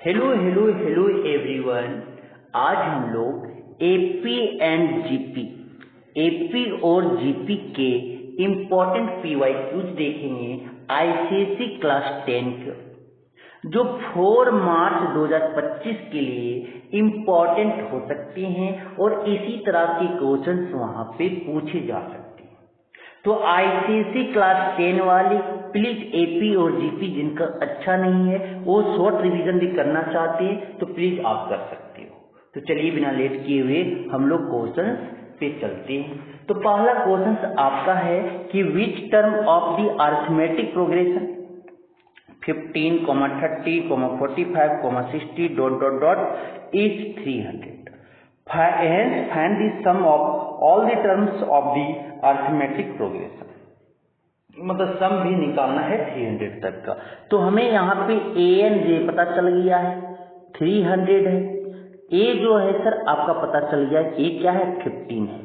Hello hello hello everyone. आज हम लोग एपी एंड जीपी, एपी और जीपी के इम्पोर्टेंट पीवाईक्यूज देखेंगे आईसीएसई क्लास 10 के, जो 4 मार्च 2025 के लिए इम्पोर्टेंट हो सकते हैं और इसी तरह के क्वेश्चंस वहां पे पूछे जा सकते हैं। तो आईसीएसई क्लास 10 वाले प्लीज एपी और जीपी जिनका अच्छा नहीं है वो शॉर्ट रिवीजन भी करना चाहते हैं तो प्लीज आप कर सकते हो। तो चलिए बिना लेट किए हुए हम लोग क्वेश्चंस पे चलते हैं। तो पहला क्वेश्चन आपका है कि which term of the arithmetic progression 15, 30, 45, 60 ... is 300. Hence find the sum of all the terms of the arithmetic progression. मतलब सम भी निकालना है 300 तक का। तो हमें यहाँ पे ए एन जे पता चल गया है 300 है। ए जो है सर आपका पता चल गया है, ए क्या है 15 है।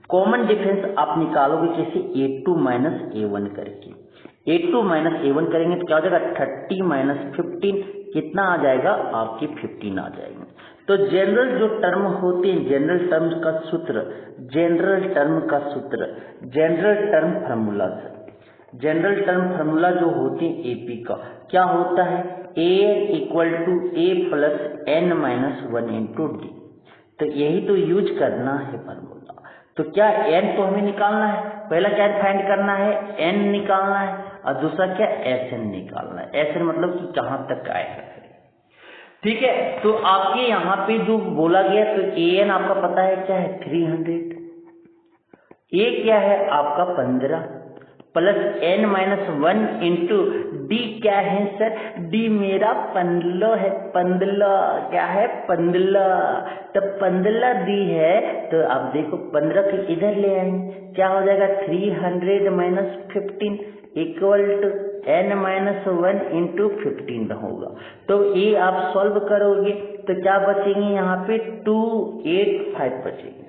कॉमन डिफरेंस आप निकालोगे कैसे, A2 माइनस A1 करके। A2 माइनस A1 करेंगे तो क्या हो जाएगा 30 माइनस 15 कितना आ जाएगा आपके 15 आ जाएंगे। तो जनरल जो टर्म होते हैं, जनरल टर्म का सूत्र, जनरल टर्म का सूत्र, general term formula sir, general term formula जो होते हैं एपी का क्या होता है, a equal to a plus n minus 1 into d. तो यही तो यूज करना है फार्मूला। तो क्या एन तो हमें निकालना है, पहला क्या फाइंड करना है, एन निकालना है और दूसरा क्या एस एन निकालना है। एस एन मतलब कि कहाँ तक आएगा, ठीक है। तो आपके यहाँ पे जो बोला गया तो ए एन आपका पता है क्या है 300, ए क्या है आपका 15 plus n minus 1 into D क्या है सर, डी मेरा 15 है, 15 क्या है 15। तो 15 डी है तो आप देखो 15 के इधर ले आएंगे, क्या हो जाएगा 300 minus 15 equal to n minus 1 into 15 होगा। तो ये आप सॉल्व करोगे तो क्या बचेंगे यहाँ पे 285 बचेंगे,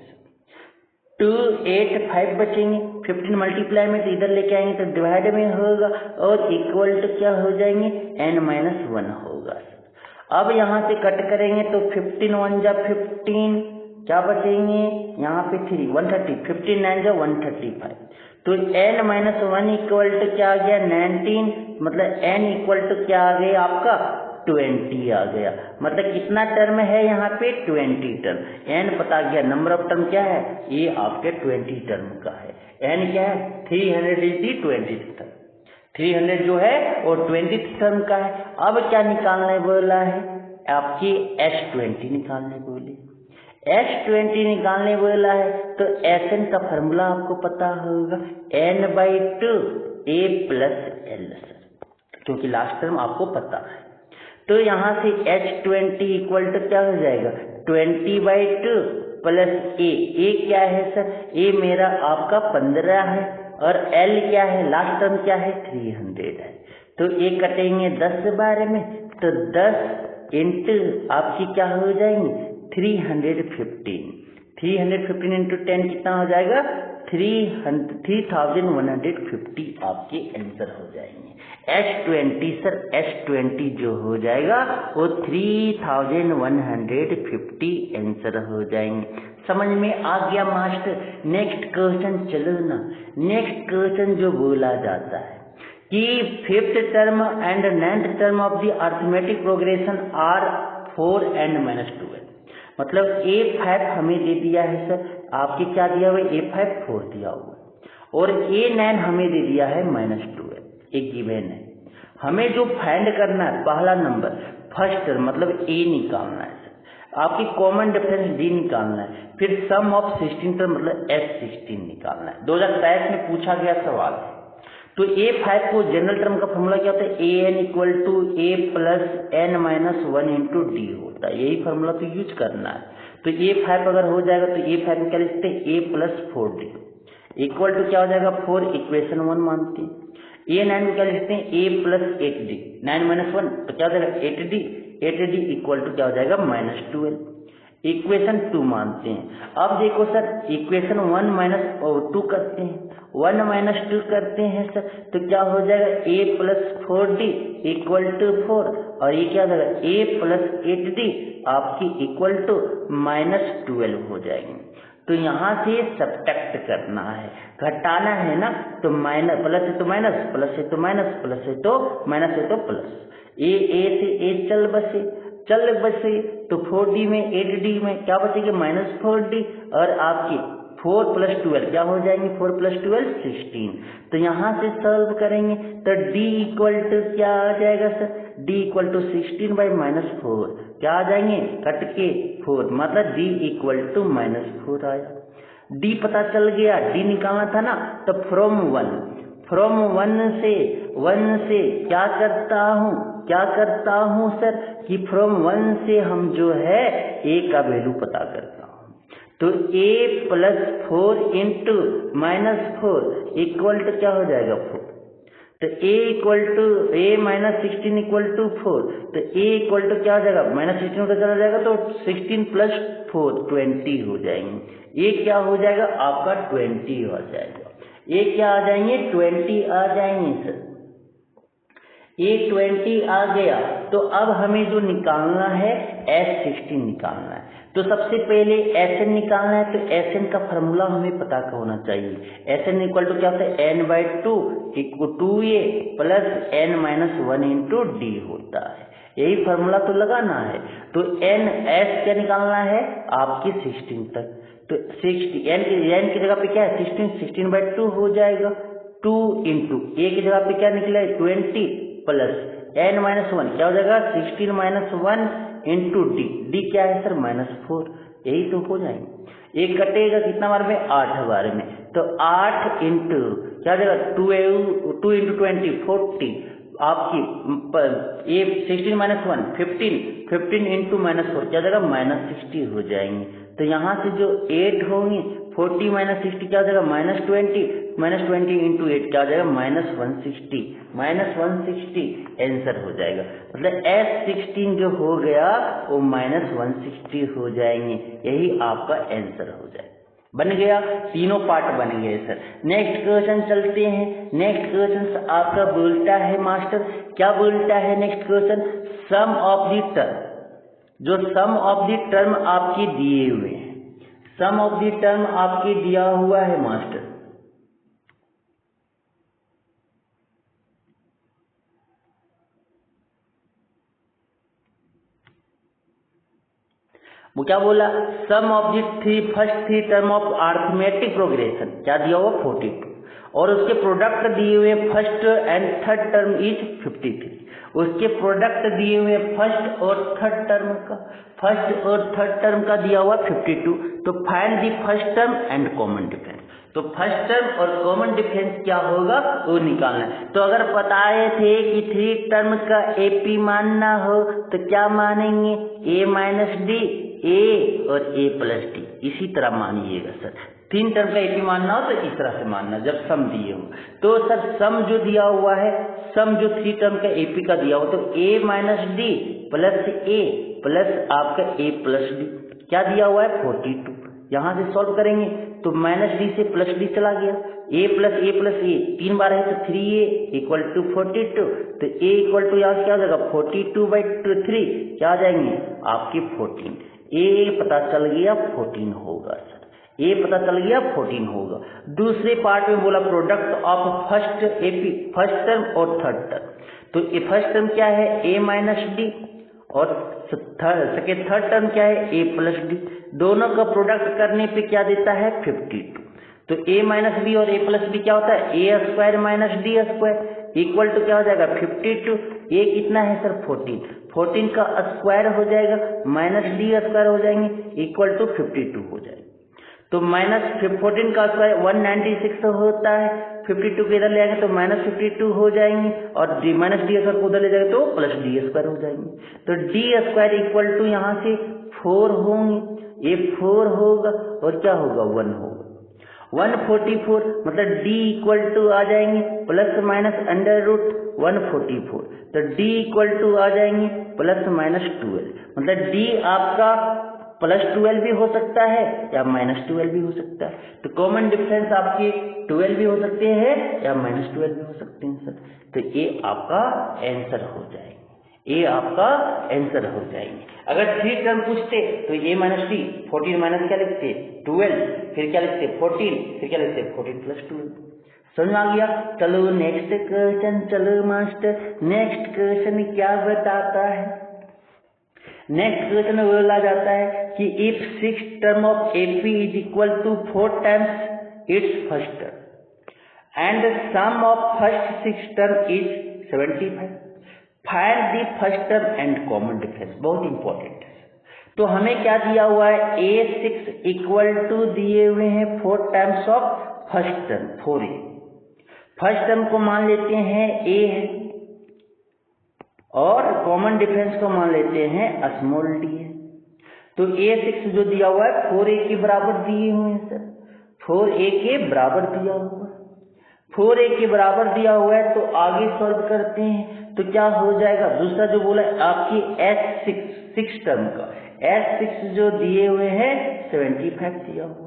285 बचेंगे। 15 मल्टीप्लाई में तो इधर लेके आएंगे तो डिवाइड में होगा और इक्वल टू क्या हो जाएंगे n माइनस 1 होगा। अब यहाँ से कट करेंगे तो 15 1 जा 15, क्या बचेंगे यहाँ पे 3 130, 15 9 जा 135। तो n माइनस 1 इक्वल टू क्या आ गया 19, मतलब n इक्वल टू क्या आ गया आपका 20 आ गया। मतलब कितना टर्म है यहाँ पे 20 टर्म। n पता गया, नंबर ऑफ टर्म क्या है ये आपके 20 टर्म का है। n क्या है 300 इज दी 20th टर्म, 300 जो है और 20th टर्म का है। अब क्या निकालने बोला है आपकी S20 निकालने बोले, S20 निकालने बोला है। तो Sn का फॉर्मूला आपको पता होगा n/2 a प्लस l, क्योंकि लास्ट टर्म आपको पता है। तो यहाँ से H20 इक्वल टू क्या हो जाएगा 20/2 प्लस ए क्या है सर, ए मेरा आपका 15 है और L क्या है लास्ट टर्म क्या है 300 है। तो ए कटेंगे 10 बार में तो 10 इंटू आपकी क्या हो जाएंगे 315, 315 इंटू 10 कितना हो जाएगा 3150 आपके आंसर हो जाएंगे। S20 सर S20 जो हो जाएगा वो 3150 आंसर हो जाएंगे। समझ में आ गया मास्टर। नेक्स्ट क्वेश्चन चलो ना। नेक्स्ट क्वेश्चन जो बोला जाता है कि 5th term and 9th term of the arithmetic progression are 4 and -2 है। मतलब A5 हमें दे दिया है सर, आपके क्या दिया हुआ है A5 4 दिया हुआ है और A9 हमें दे दिया है -2 है, एक गिवन है। हमें जो फाइंड करना है पहला नंबर फर्स्ट टर्म मतलब A निकालना है सर, आपकी कॉमन डिफरेंस D निकालना है, फिर सम ऑफ 16 टर्म मतलब S16 निकालना है। 2023 में पूछा गया सवाल है। तो A5 को जनरल टर्म का फॉर्मूला क्या होता है, an equal to a plus n minus 1 into D होता है। यही फॉर्मूला तो यूज करना है। तो A5 अगर हो जाएगा तो A5 में क्या लिखते हैं a plus 4d equal to क्या हो जाएगा 4, इक्वेशन 1 मानते हैं। A9 में क्या लिखते हैं a प्लस 8d, 9 माइनस 1 तो क्या हो जाएगा 8d, 8d इक्वल टू क्या हो जाएगा -12। इक्वेशन 2 मानते हैं। अब देखो सर इक्वेशन 1 माइनस 2 करते हैं, 1 माइनस 2 करते हैं सर, तो क्या हो जाएगा a plus 4d equal to 4, और ये क्या हो जाएगा a प्लस 8d आपकी इक्वल टू -12 हो जाएंगे। तो यहाँ से सब्ट्रैक्ट करना है, घटाना है ना, तो माइनस प्लस है तो माइनस, प्लस है तो माइनस, प्लस है तो माइनस है तो प्लस, a से a चल बसे, तो 4d में 8d में क्या बचेगी -4d, और आपकी 4 प्लस 12 क्या हो जाएंगे 4 प्लस 12 16। तो यहाँ से सॉल्व करेंगे तो d इक्वल टू क्या आ जाएगा sir, d equal to 16 by -4, क्या आ जाएंगे कट के 4, मतलब d इक्वल टू -4 आया। d पता चल गया, d निकालना था ना, तो फ्रॉम 1 से क्या करता हूँ सर कि फ्रॉम 1 से हम जो है a का वैल्यू पता करता हूँ। तो a plus 4 into -4 equal to क्या हो जाएगा 4, तो a equal to a minus 16 equal to 4, तो a इक्वल टू क्या हो जाएगा -16 उधर चला जाएगा, तो 16 प्लस 4 20 हो जाएंगे। ये क्या हो जाएगा आपका 20 हो जाएगा, ये क्या आ जाएंगे 20 आ जाएंगे सर, ये 20 आ गया। तो अब हमें जो निकालना है S16 निकालना है। तो सबसे पहले Sn निकालना है, तो Sn का फॉर्मूला हमें पता होना चाहिए। Sn इक्वल टू क्या होता है n/2 equal 2a plus n-1 into d होता है, यही फॉर्मूला तो लगाना है। तो S क्या निकालना है आपकी 16 तक, तो 60 n की जगह पे क्या है 16/2 हो जाएगा, 2 इंटू a की जगह पे क्या निकला है 20 प्लस n-1 क्या हो जाएगा 16-1 इंटू d क्या है सर -4, यही तो हो जाएंगे। एक कटेगा कितना बार में 8 बार में, तो 8 इंटू क्या हो जाएगा 2 इंटू 20 40, आपकी ये 16-1 15 इंटू -4 क्या हो जाएगा -60 हो जाएंगे। तो यहाँ से जो 8 होंगे 40 माइनस 60 क्या हो जाएगा -20 इंटू 8 क्या हो जाएगा -160 आंसर हो जाएगा। मतलब S16 जो हो गया वो -160 हो जाएंगे, यही आपका आंसर हो जाएगा। बन गया, तीनों पार्ट बन गए सर। नेक्स्ट क्वेश्चन चलते हैं। नेक्स्ट क्वेश्चन आपका बोलता है मास्टर, क्या बोलता है next question, sum of the term, जो सम ऑफ द टर्म आपके दिए हुए हैं, सम ऑफ द टर्म आपके दिया हुआ है मास्टर, वो क्या बोला, sum of the first 3 term of arithmetic progression क्या दिया हुआ 42, और उसके प्रोडक्ट दिए हुए first and third term is 53, उसके प्रोडक्ट दिए हुए फर्स्ट और थर्ड टर्म का दिया हुआ 52। तो find the first term and common difference, तो फर्स्ट टर्म और कॉमन डिफरेंस क्या होगा वो निकालना है। तो अगर बताए थे कि 3 टर्म का AP मानना हो तो क्या मानेंगे a माइनस डी, a और a प्लस डी, इसी तरह मानिएगा सर। 3 टर्म का AP मानना हो तो इस तरह से मानना जब सम दिए हो। तो सर सम जो दिया हुआ है, सम जो 3 टर्म का AP का दिया हो, तो a minus D plus a plus आपका a प्लस डी क्या दिया हुआ है 42। यहाँ से सॉल्व करेंगे तो माइनस डी से प्लस डी चला गया, a प्लस a 3 बार है तो 3a इक्वल टू 42, तो a इक्वल टू यहाँ क्या हो जाएगा 42/3 क्या आ जाएंगे आपके 14, a पता चल गया 14 होगा सर, a पता चल गया 14 होगा। दूसरे पार्ट में बोला product of first AP, first term और थर्ड टर्म, तो फर्स्ट टर्म क्या है a माइनस डी और थर्ड टर्म क्या है a प्लस डी, दोनों का प्रोडक्ट करने पे क्या देता है 52। तो a माइनस डी और a प्लस डी क्या होता है a square minus D square equal to क्या हो जाएगा 52, a कितना है सर 14 का स्क्वायर हो जाएगा माइनस डी स्क्वायर हो जाएंगे इक्वल टू 52 हो जाएगा। तो -14 का स्क्वायर 196 होता है, 52 को इधर ले आएंगे तो -52 हो जाएंगे, और माइनस डी स्क्वायर को उधर ले जाएंगे तो प्लस डी स्क्वायर हो जाएंगे। तो डी स्क्वायर इक्वल टू यहाँ से 4 होंगे, ये 4 होगा और क्या होगा 1 होगा, 144 मतलब d इक्वल टू आ जाएंगे प्लस माइनस अंडर रूट 144, तो d इक्वल टू आ जाएंगे प्लस माइनस 12, मतलब d आपका +12 भी हो सकता है या -12 भी हो सकता है। तो कॉमन डिफरेंस आपके 12 भी हो सकते हैं या -12 भी हो सकते हैं सर। तो ये आपका आंसर हो जाएगा, ये आपका आंसर हो जाएंगे। अगर 3 टर्म पूछते तो a - t 14 माइनस क्या लिखते 12, फिर क्या लिखते 14, फिर क्या लिखते 14 + 12। समझ में आ गया। चलो नेक्स्ट क्वेश्चन, चलो मास्टर नेक्स्ट क्वेश्चन क्या बताता है। नेक्स्ट क्वेश्चन में बोला जाता है कि if 6 term of AP is equal to 4 times its first term and sum of first 6 term is 75, find the first term and common difference. बहुत इंपॉर्टेंट है। तो हमें क्या दिया हुआ है, A6 इक्वल टू दिए हुए हैं 4 times of first term 4A। First term को मान लेते हैं A है और कॉमन डिफरेंस को मान लेते हैं स्मॉल d है। तो A6 जो दिया हुआ है 4A के बराबर दिए हुए हैं सर, 4A के बराबर दिया हुआ है, 4A के बराबर दिया हुआ है। तो आगे सॉल्व करते हैं तो क्या हो जाएगा, दूसरा जो बोला है आपकी S6 6 टर्म का S6 जो दिए हुए हैं 75 दिया हुआ।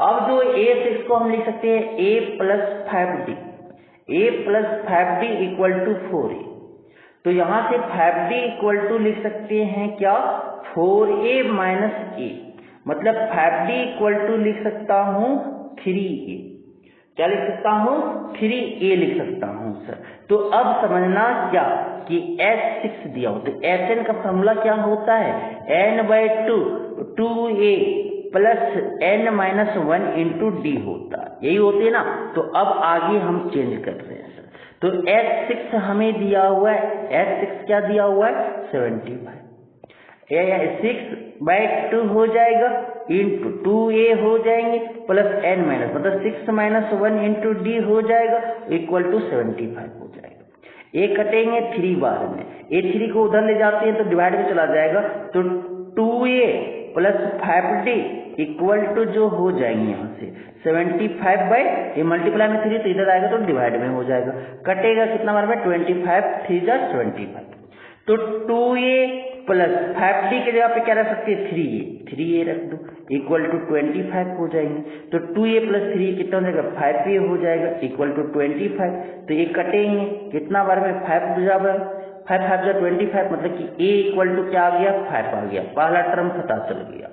अब जो A6 को हम लिख सकते हैं A + 5D, A + 5D equal to 4A। तो यहां से 5D इक्वल टू लिख सकते हैं क्या 4A - A, मतलब 5D इक्वल टू लिख सकता हूं 3A। क्या लिख सकता हूं 3A लिख सकता हूं सर। तो अब समझना क्या कि S6 दिया हो तो Sn का फॉर्मूला क्या होता है n/2 2A + n - 1 × D होता है, यही होते है ना। तो अब आगे हम चेंज कर रहे हैं सर। तो S6 हमें दिया हुआ है, S6 क्या दिया हुआ है 75, 6/2 हो जाएगा इंटू 2A हो जाएंगे प्लस n माइनस मतलब 6 - 1 × D हो जाएगा इक्वल टू 75 हो जाएगा। ए कटेंगे 3 बार में, A3 को उधर ले जाते हैं तो डिवाइड में चला जाएगा। तो 2A + 5D इक्वल टू जो हो जाएंगे यहाँ से 75 ये मल्टीप्लाई में 3 तो इधर आएगा तो डिवाइड में हो जाएगा। कटेगा कितना बार में 25 3 जा 25। तो 2A + 5D के जगह पे क्या रख सकते हैं 3A रख दो इक्वल टू 25 हो जाएंगे। तो 2A + 3 कितना हो जाएगा 5A हो जाएगा इक्वल टू 25। तो ये कटेंगे कितना बार में 5 बराबर 5 5 जा 25 मतलब कि A इक्वल टू क्या आ गया 5 आ गया, पहला टर्म पता चल गया।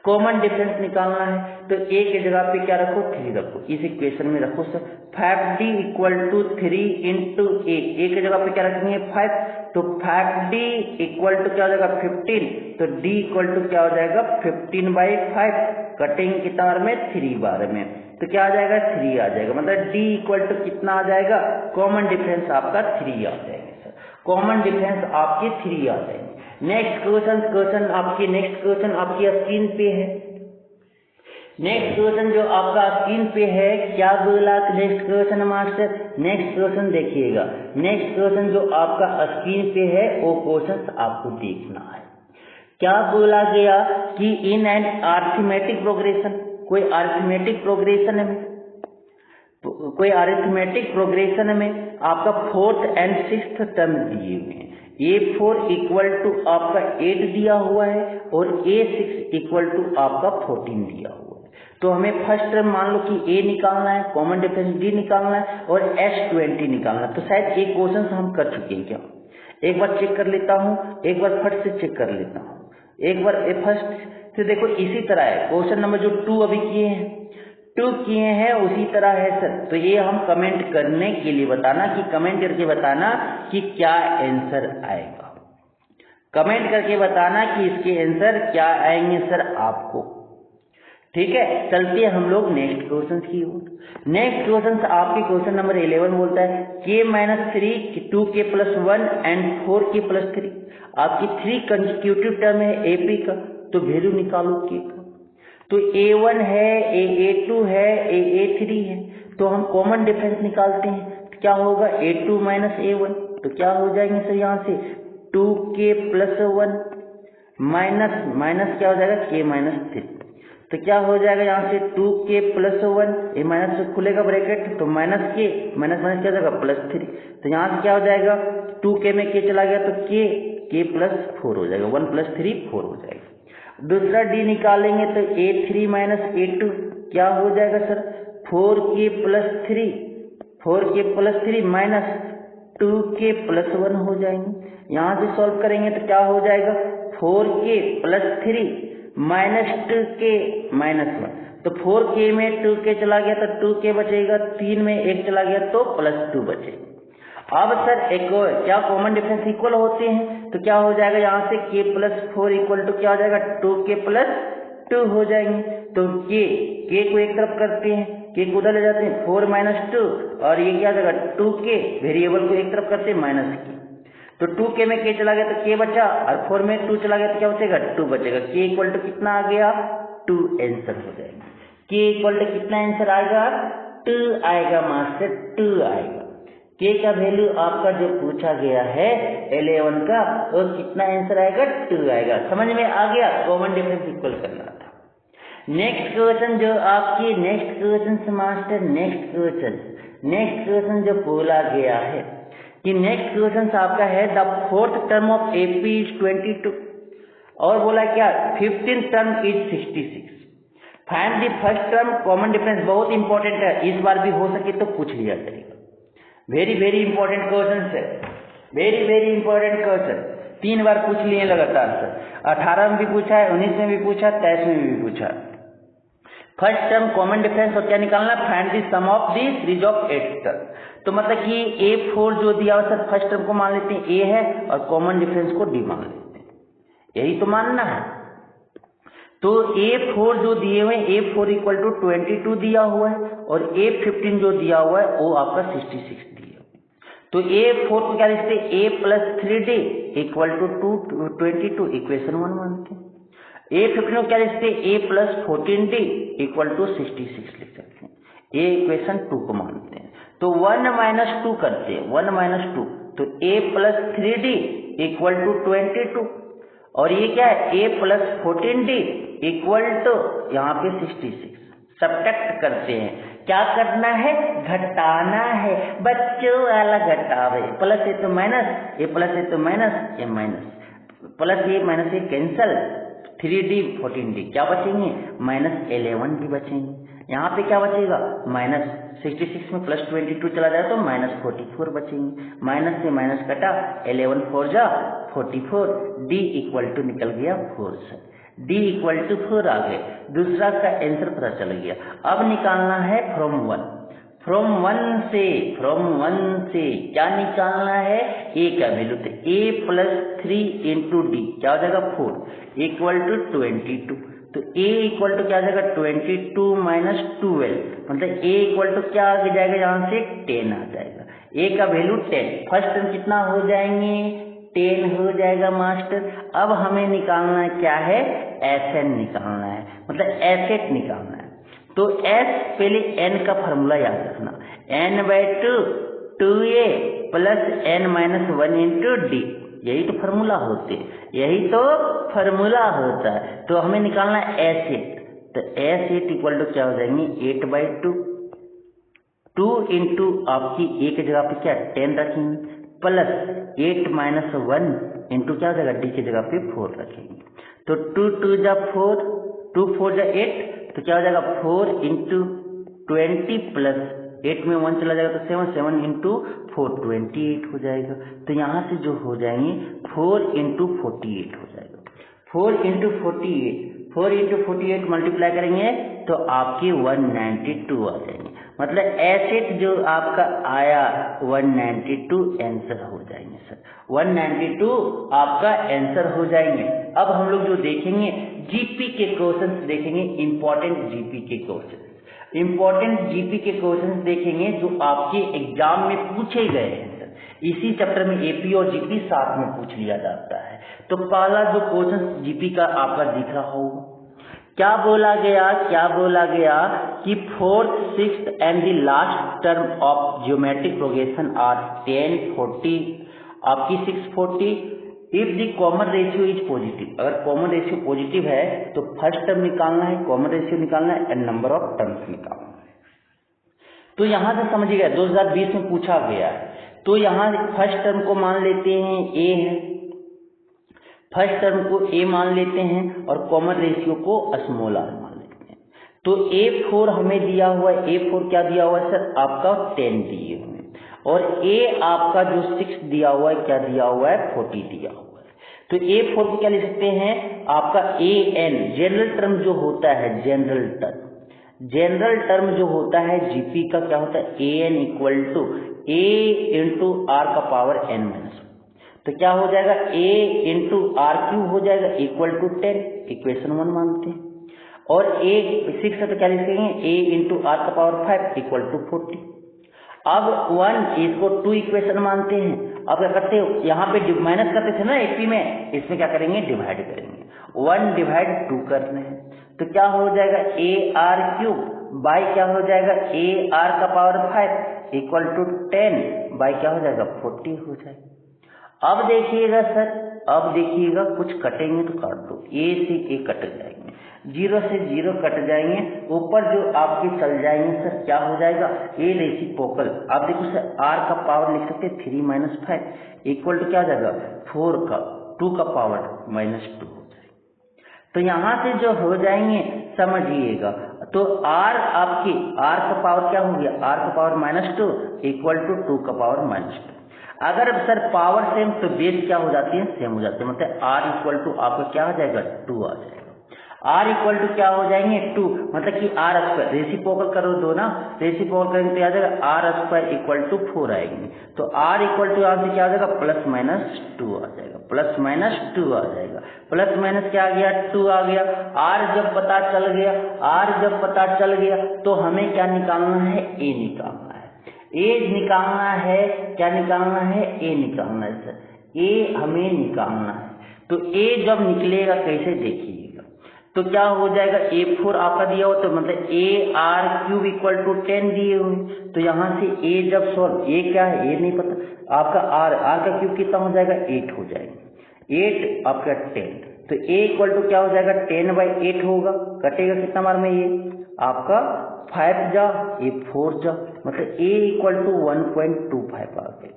कॉमन डिफरेंस निकालना है तो A के जगह पे क्या रखो 3 रखो, इस इक्वेशन में रखो sir 5D equal to 3 × A के जगह पे क्या रखेंगे 5, तो 5D इक्वल टू क्या हो जाएगा 15, तो D इक्वल टू क्या हो जाएगा 15/5 कटेंगे कितना बार में 3 बार में तो क्या आ जाएगा 3 आ जाएगा, मतलब D इक्वल टू कितना आ जाएगा कॉमन डिफरेंस आपका 3 आ जाएगा सर, कॉमन डिफरेंस आपके 3 आ जाएंगे। नेक्स्ट क्वेश्चन आपकी स्क्रीन पे है। नेक्स्ट क्वेश्चन जो आपका स्क्रीन पे है क्या बोला next question master, next question देखिएगा। नेक्स्ट क्वेश्चन जो आपका स्क्रीन पे है वो क्वेश्चन आपको देखना है। क्या बोला गया कि इन एन अरिथमेटिक प्रोग्रेशन, कोई अरिथमेटिक प्रोग्रेशन में आपका 4th and 6th टर्म दिए हुए हैं। A4 इक्वल टू आपका 8 दिया हुआ है और A6 इक्वल टू आपका 14 दिया हुआ है। तो हमें फर्स्ट टर्म मान लो कि A निकालना है, कॉमन डिफरेंस D निकालना है और S20 निकालना है। तो शायद एक क्वेश्चन हम कर चुके हैं क्या, एक बार चेक कर लेता हूँ, एक बार फट से चेक कर लेता हूँ। एक बार फर्स्ट से देखो इसी तरह है, क्वेश्चन नंबर जो 2 अभी किए हैं उसी तरह है सर। तो ये हम कमेंट करने के लिए बताना कि कमेंट करके बताना कि क्या आंसर आएगा, कमेंट करके बताना कि इसके आंसर क्या आएंगे सर आपको। ठीक है, चलते हैं हम लोग नेक्स्ट क्वेश्चन की ओर। नेक्स्ट क्वेश्चन आपके क्वेश्चन नंबर 11 बोलता है k - 3 2k + 1 and 4k + 3 आपकी 3 कंसेक्यूटिव टर्म है AP का, तो वैल्यू निकालो k का। तो A1 है, A2 है, A3 है, तो हम कॉमन डिफरेंस निकालते हैं। तो क्या होगा A2 - A1, तो क्या हो जाएंगे सर यहाँ से 2k + 1 माइनस क्या हो जाएगा k - 3, तो क्या हो जाएगा यहाँ से 2k + 1 ये माइनस से खुलेगा ब्रैकेट तो माइनस k माइनस क्या हो जाएगा +3, तो यहाँ से क्या हो जाएगा 2k में k चला गया तो k + 4 हो जाएगा, 1 + 3 4 हो जाएगा। दूसरा डी निकालेंगे तो A3 माइनस A2 क्या हो जाएगा sir, 4K plus 3 minus 2K plus 1 हो जाएंगे। यहाँ से सॉल्व करेंगे तो क्या हो जाएगा, 4K plus 3 minus 2K minus 1, तो 4K में 2K चला गया तो 2K बचेगा, 3 में 1 चला गया तो प्लस 2 बचेगा। अब सर एक और क्या कॉमन डिफरेंस इक्वल होते हैं, तो क्या हो जाएगा, यहाँ से K प्लस 4 इक्वल टू क्या हो जाएगा, 2K प्लस 2 हो जाएंगे। तो K को एक तरफ करते हैं, K को उधर ले जाते हैं, 4 माइनस 2, और ये क्या हो जाएगा 2K, वेरिएबल को एक तरफ करते हैं माइनस K, तो 2K में K चला गया तो K बचा, और 4 में 2 चला गया तो क्या बचेगा, 2 बचेगा। K इक्वल टू कितना आ गया, 2 आंसर हो जाएगा। K इक्वल टू कितना आंसर आएगा, 2 आएगा मास्टर, 2 आएगा। K का वैल्यू आपका जो पूछा गया है 11 का, और कितना आंसर आएगा, 2 आएगा। समझ में आ गया, कॉमन डिफरेंस इक्वल करना था। नेक्स्ट क्वेश्चन जो आपकी नेक्स्ट क्वेश्चन जो बोला गया है कि नेक्स्ट क्वेश्चन आपका है the fourth term of AP is 22, और बोला क्या 15th term is 66। Find the first term common difference. बहुत इंपॉर्टेंट है, इस बार भी हो सके तो पूछ लिया जाएगा। वेरी इंपॉर्टेंट क्वेश्चन है, वेरी इंपॉर्टेंट क्वेश्चन, 3 बार पूछ लिए लगातार सर। 18 में भी पूछा है, 19 में भी पूछा, 23 में भी पूछा। फर्स्ट टर्म कॉमन डिफरेंस और क्या निकालना, find the sum of the series of 8 term. तो मतलब कि A4 जो दिया हुआ सर, फर्स्ट टर्म को मान लेते हैं A है, और कॉमन डिफरेंस को D मान लेते हैं, यही तो मानना है। तो A4 जो दिए हुए, A4 इक्वल टू 22 दिया हुआ है, और A15 जो दिया हुआ है वो आपका 66 दिया हुआ है। तो A4 को क्या लिखते हैं, A plus 3D equal to 22, equation 1 मानते हैं। A15 को क्या लिखते हैं, A plus 14D equal to 66 लिख सकते हैं, A इक्वेशन 2 को मानते हैं। तो 1 माइनस 2 करते हैं, 1 माइनस 2, तो A plus 3D equal to 22, और ये क्या है, A plus 14D equal to यहाँ पे 66। सब्ट्रैक्ट करते हैं, क्या करना है, घटाना है, बच्चों वाला घटावे, प्लस है तो माइनस, ये प्लस है तो माइनस, ये माइनस, प्लस ये माइनस ये कैंसल, 3D 14D क्या बचेंगे, माइनस 11D बचेंगे। यहाँ पे क्या बचेगा, माइनस 66 में प्लस 22 चला जाए तो माइनस 44 बचेंगे, माइनस से माइनस कटा, 11 4 जा 44, D इक्वल टू निकल गया 4 से, D इक्वल टू 4 आ गए। दूसरा का आंसर पता चल गया। अब निकालना है फ्रॉम 1 से क्या निकालना है, A का वैल्यू, तो A प्लस 3 इंटू D क्या हो जाएगा 4 इक्वल टू 22, तो A इक्वल टू क्या आ जाएगा 22 माइनस 12, मतलब A इक्वल टू क्या आ जाएगा, यहाँ से 10 आ जाएगा। A का वैल्यू 10, फर्स्ट टर्म कितना हो जाएंगे, 10 हो जाएगा मास्टर। अब हमें निकालना क्या है, SN निकालना है, मतलब एसेट निकालना है। तो S पहले N का फॉर्मूला याद रखना, N/2 2A plus N minus 1 into D, यही तो फॉर्मूला होते, यही तो फॉर्मूला होता है। तो हमें निकालना है एसेट, तो एसेट इक्वल टू क्या हो जाएंगे 8/2, 2 इंटू आपकी A की जगह पे क्या 10 रखेंगे, प्लस 8 माइनस 1 इंटू क्या हो जाएगा D की जगह पे 4 रखेंगे। तो 2 2 जा 4, 2 4 जा 8, तो क्या हो जाएगा 4 इंटू 20 प्लस 8 में 1 चला जाएगा तो 7, 7 इंटू 4 28 हो जाएगा। तो यहाँ से जो हो जाएंगे 4 इंटू 48 हो जाएगा, 4 इंटू 48 मल्टीप्लाई करेंगे तो आपकी 192 आ जाएंगे, मतलब एसेट जो आपका आया 192 आंसर हो जाएंगे सर, 192 आपका आंसर हो जाएंगे। अब हम लोग जो देखेंगे जीपी के क्वेश्चंस देखेंगे, इंपॉर्टेंट जीपी के क्वेश्चंस देखेंगे जो आपके एग्जाम में पूछे गए हैं सर। इसी चैप्टर में एपी और जीपी साथ में पूछ लिया जाता है। तो पहला जो क्वेश्चन जीपी का आपका दिख रहा होगा, क्या बोला गया कि 4th 6th and the last term of geometric progression are 10 40 आपकी 640 if the common ratio is positive. अगर कॉमन रेशियो पॉजिटिव है तो फर्स्ट टर्म निकालना है, कॉमन रेशियो निकालना है एंड नंबर ऑफ टर्म्स निकालना है। तो यहां से समझिएगा 2020 में पूछा गया है, तो यहां फर्स्ट टर्म को मान लेते हैं A है, फर्स्ट टर्म को ए मान लेते हैं और कॉमन रेशियो को स्मॉल आर मान लेते हैं। तो A4 हमें दिया हुआ है, A4 क्या दिया हुआ है सर, आपका 10 दिए हुए हैं, और A आपका जो 6 दिया हुआ है क्या दिया हुआ है, 40 दिया हुआ है। तो A4 को क्या लिख सकते हैं, आपका AN जनरल टर्म जो होता है, जनरल टर्म जो होता है जीपी का क्या होता है, AN equal to A into are का पावर n माइनस। तो क्या हो जाएगा, A इंटू आर क्यूब हो जाएगा इक्वल टू 10, इक्वेशन 1 मानते हैं। और A 6 है तो क्या लिखेंगे, A इंटू आर का पावर 5 इक्वल टू 40। अब 1 इसको 2 इक्वेशन मानते हैं। अब क्या करते हो, यहाँ पे माइनस करते थे ना एपी में, इसमें क्या करेंगे, डिवाइड करेंगे। 1 डिवाइड 2 करना है तो क्या हो जाएगा, ए आर क्यूब बाई क्या हो जाएगा, ए आर का पावर 5 इक्वल टू 10 बाई क्या हो जाएगा, 40 हो जाएगा। अब देखिएगा सर, अब देखिएगा कुछ कटेंगे तो काट दो, ए से ए कट जाएंगे, 0 से 0 कट जाएंगे, ऊपर जो आपके चल जाएंगे सर क्या हो जाएगा, ए रेसिप्रोकल। आप देखो सर आर का पावर लिख सकते 3 माइनस 5 इक्वल टू क्या हो जाएगा, 4 का 2 का पावर माइनस 2 हो जाएगा। तो यहाँ से जो हो जाएंगे समझिएगा, तो आर आपकी आर का पावर क्या हो गया, आर का पावर माइनस 2 इक्वल टू 2 का पावर माइनस 2। अगर सर पावर सेम तो बेस क्या हो जाती है, सेम हो जाती है, मतलब आर इक्वल टू आपका क्या हो जाएगा, 2 आ जाएगा। आर इक्वल टू क्या हो जाएंगे, 2, मतलब कि आर स्क्वायर, रेसिप्रोकल करो दो ना, रेसिप्रोकल करेंगे तो आ जाएगा आर स्क्वायर इक्वल टू 4 आएंगे। तो आर इक्वल टू यहाँ से क्या आ जाएगा, प्लस माइनस 2 आ जाएगा, प्लस माइनस 2 आ जाएगा, प्लस माइनस क्या आ गया, 2 आ गया। आर जब पता चल गया, आर जब पता चल गया तो हमें क्या निकालना है, ए निकालना है, ए निकालना है, क्या निकालना है, ए निकालना है सर, ए हमें निकालना है। तो ए जब निकलेगा कैसे देखिएगा, तो क्या हो जाएगा, A4 आपका दिया हो तो मतलब A R cube equal to 10 दिए हुए, तो यहाँ से ए जब सॉल्व, ए क्या है, ए नहीं पता आपका, आर का क्यूब कितना हो जाएगा, 8 हो जाएगा, 8 आपका 10, तो ए इक्वल टू क्या हो जाएगा, 10/8 होगा, कटेगा कितना बार में, ये आपका 5 जा, ये 4 जा, मतलब ए इक्वल टू 1.25 आ गया,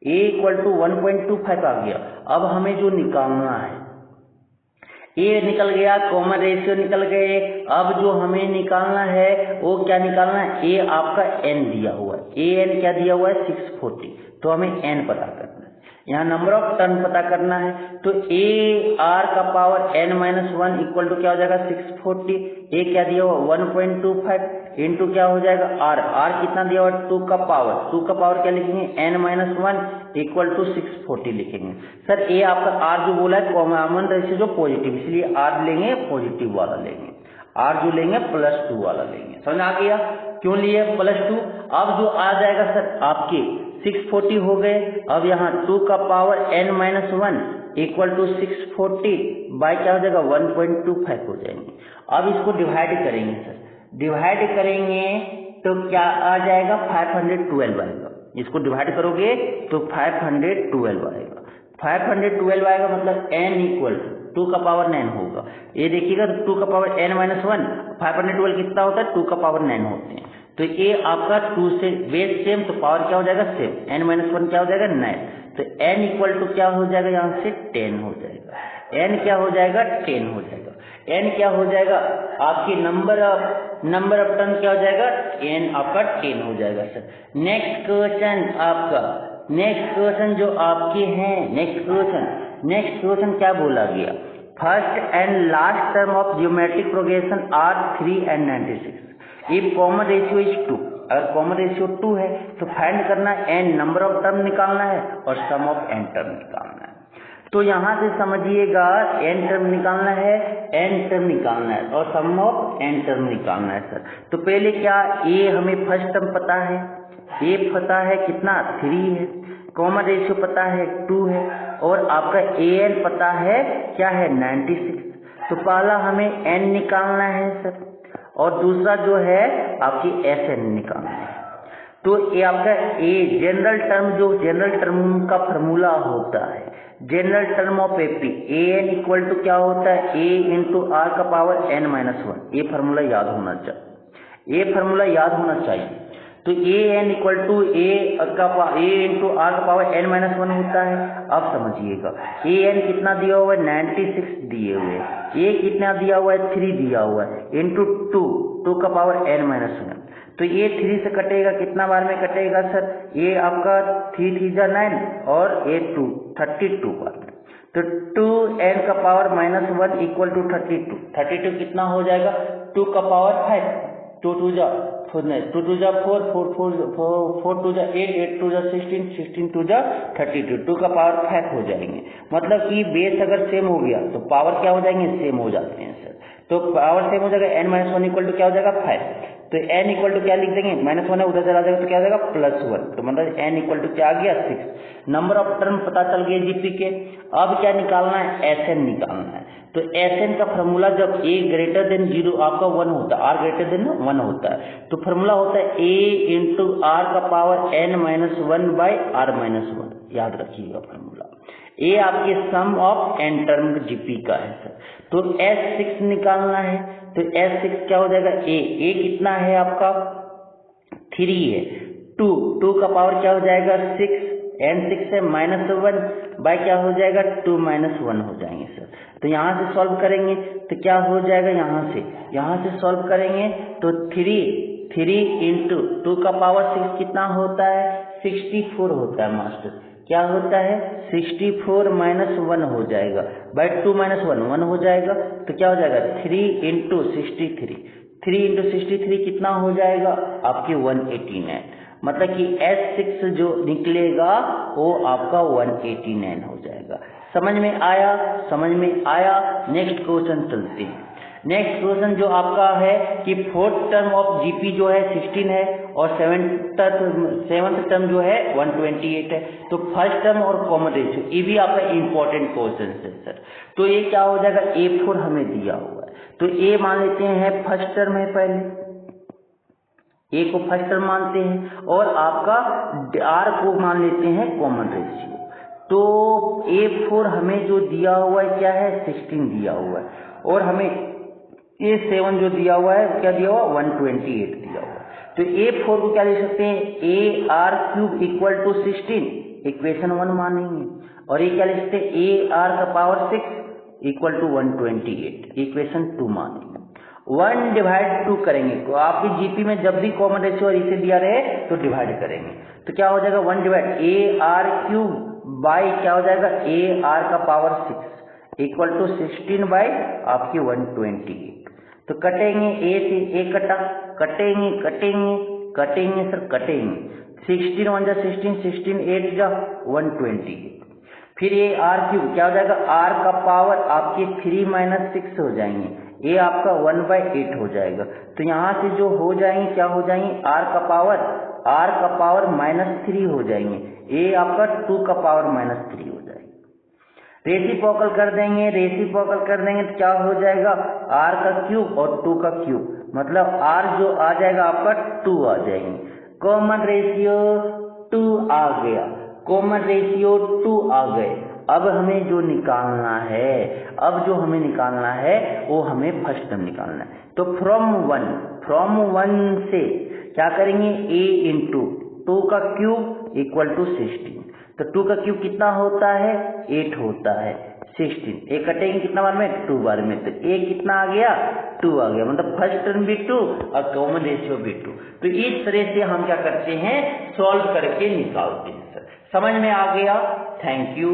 ए इक्वल टू 1.25 आ गया। अब हमें जो निकालना है, ए निकल गया, कॉमन रेशियो निकल गए, अब जो हमें निकालना है वो क्या निकालना है, ए आपका एन दिया हुआ है, ए एन क्या दिया हुआ है, 640, तो हमें एन पता करना है, यहाँ नंबर ऑफ टर्न पता करना है। तो ए आर का power N minus 1 equal to क्या हो जाएगा, 640, ए क्या दिया हुआ 1.25 इंटू क्या हो जाएगा, आर, आर कितना दिया हुआ 2 का पावर क्या लिखेंगे, एन माइनस 1 इक्वल टू 640 लिखेंगे। सर ए आपका आर जो बोला है कॉमन रेशियो जो पॉजिटिव, इसलिए आर लेंगे पॉजिटिव वाला लेंगे, आर जो लेंगे +2 वाला लेंगे, समझ आ गया क्यों लिए +2। अब जो आ जाएगा सर आपके 640 हो गए, अब यहाँ 2 का power n minus 1 equal to 640 by क्या हो जाएगा 1.25 हो जाएंगे। अब इसको डिवाइड करेंगे सर, डिवाइड करेंगे तो क्या आ जाएगा 512 आएगा, इसको डिवाइड करोगे तो 512 आएगा, 512 आएगा, मतलब n इक्वल 2 का पावर 9 होगा। ये देखिएगा तो 2 का पावर n माइनस 1, 512 कितना होता है, 2 का पावर 9 होते हैं, तो ये आपका 2 से बेस सेम, तो पावर क्या हो जाएगा सेम, n माइनस 1 क्या हो जाएगा 9, तो n इक्वल टू क्या हो जाएगा, यहाँ से 10 हो जाएगा, n क्या हो जाएगा 10 हो जाएगा, n क्या हो जाएगा आपकी नंबर ऑफ टर्न क्या हो जाएगा, n आपका 10 हो जाएगा सर। नेक्स्ट क्वेश्चन जो आपके हैं, नेक्स्ट क्वेश्चन क्या बोला गया, first and last term of geometric progression are 3 and 96 if common ratio is 2, अगर कॉमन रेशियो 2 है तो फाइंड करना n नंबर ऑफ टर्म निकालना है और सम ऑफ n टर्म निकालना है। तो यहाँ से समझिएगा n टर्म निकालना है, n टर्म निकालना है और सम ऑफ n टर्म निकालना है सर। तो पहले क्या, a हमें फर्स्ट टर्म पता है, a पता है कितना 3 है, कॉमन रेशियो पता है 2 है, और आपका an पता है क्या है 96, तो पहला हमें n निकालना है सर, और दूसरा जो है आपकी SN निकालना है। तो ये आपका ए जनरल टर्म का फॉर्मूला होता है, general term of AP AN equal to क्या होता है, A इंटू आर का पावर n माइनस 1, ये फार्मूला याद होना चाहिए, ये फार्मूला याद होना चाहिए। तो तो a n equal to a into are का पावर n माइनस 1 होता है। अब समझिएगा ए एन कितना दिया हुआ है 96 दिए हुए, ए कितना दिया हुआ है 3 दिया हुआ है इंटू 2 का पावर n माइनस 1। तो ये 3 से कटेगा, कितना बार में कटेगा सर, ये आपका 3 3 जा 9 और ये 2 32 बार में। तो 2n का पावर माइनस 1 इक्वल टू 32 कितना हो जाएगा 2 का पावर 5, 2 2 जा 4 2 2 जा 4 4 2 जा 8 8 2 जा 16 16 2 जा 32 2 का पावर 5 हो जाएंगे। मतलब कि बेस अगर सेम हो गया तो पावर क्या हो जाएंगे, सेम हो जाते हैं सर। तो पावर सेम हो जाएगा, n माइनस 1 इक्वल टू क्या हो जाएगा 5। तो n इक्वल टू क्या लिख देंगे, माइनस 1 है उधर चला जाएगा तो क्या हो जाएगा +1। तो मतलब n इक्वल टू क्या आ गया 6। नंबर ऑफ टर्म पता चल गए जीपी के। अब क्या निकालना है, Sn निकालना है। तो Sn का फॉर्मूला जब a ग्रेटर देन 0 आपका 1 होता है, r ग्रेटर देन 1 होता है, तो फॉर्मूला होता है a इंटू r का power n minus 1 by r minus 1। याद रखिएगा फॉर्मूला। ए आपके सम ऑफ एन टर्म जीपी का है सर। तो S6 निकालना है, तो S6 क्या हो जाएगा, ए कितना है आपका 3 है, 2 का पावर क्या हो जाएगा 6, n6 है माइनस 1 बाई क्या हो जाएगा 2 माइनस 1 हो जाएंगे सर। तो यहाँ से सॉल्व करेंगे तो क्या हो जाएगा, यहाँ से सॉल्व करेंगे तो 3 इंटू 2 का पावर 6 कितना होता है 64 होता है मास्टर। क्या होता है 64 माइनस 1 हो जाएगा बाई 2 माइनस 1 हो जाएगा। तो क्या हो जाएगा 3 इंटू 63 कितना हो जाएगा आपके 189। मतलब कि S6 जो निकलेगा वो आपका 189 हो जाएगा। समझ में आया। नेक्स्ट क्वेश्चन चलते हैं। नेक्स्ट क्वेश्चन जो आपका है कि फोर्थ टर्म ऑफ जीपी जो है 16 है और सेवंथ टर्म जो है 128 है। तो फर्स्ट टर्म और कॉमन रेशियो, ये भी आपका इंपॉर्टेंट क्वेश्चन है सर। तो ये क्या हो जाएगा, A4 हमें दिया हुआ है, तो ए मान लेते हैं फर्स्ट टर्म है, पहले ए को फर्स्ट टर्म मानते हैं और आपका आर को मान लेते हैं कॉमन रेशियो। तो A4 हमें जो दिया हुआ है क्या है 16 दिया हुआ है और हमें A7 जो दिया हुआ है क्या दिया हुआ 128 दिया हुआ है। तो A4 को क्या लिख सकते हैं AR³ इक्वल टू 16, इक्वेशन 1 मानेंगे, और ये क्या लिख सकते हैं AR का पावर 6 इक्वल टू 128, इक्वेशन 2 मानेंगे। 1 डिवाइड 2 करेंगे, तो आपकी जीपी में जब भी कॉमन रेशियो और इसे दिया रहे तो डिवाइड करेंगे। तो क्या हो जाएगा 1 डिवाइड AR³ बाई क्या हो जाएगा AR का पावर 6 इक्वल टू 16 बाई आपकी 128। तो कटेंगे ए से ए कटा, कटेंगे सर, कटेंगे 16 1 जा 16 8 जा 128। फिर ये R³ क्या हो जाएगा, R का पावर आपके 3 माइनस 6 हो जाएंगे, ये आपका 1/8 हो जाएगा। तो यहाँ से जो हो जाएंगे क्या हो जाएंगे, R का पावर -3 हो जाएंगे, ये आपका 2 का पावर -3 हो जाएगा। रेसिप्रोकल कर देंगे तो क्या हो जाएगा R का क्यूब और 2 का क्यूब, मतलब R जो आ जाएगा आपका 2 आ जाएंगे। कॉमन रेशियो 2 आ गया, अब हमें जो निकालना है वो हमें फर्स्ट टर्म निकालना है। तो फ्रॉम 1 से क्या करेंगे a इंटू 2 का क्यूब इक्वल टू 16। तो 2 का क्यूब कितना होता है 8 होता है, 16 एक कटेंगे कितना बार में 2 बार में, तो a कितना आ गया 2 आ गया, मतलब फर्स्ट टर्म भी 2 और कॉमन रेशियो भी 2। तो इस तरह से हम क्या करते हैं सॉल्व करके निकालते हैं सर। समझ में आ गया, थैंक यू।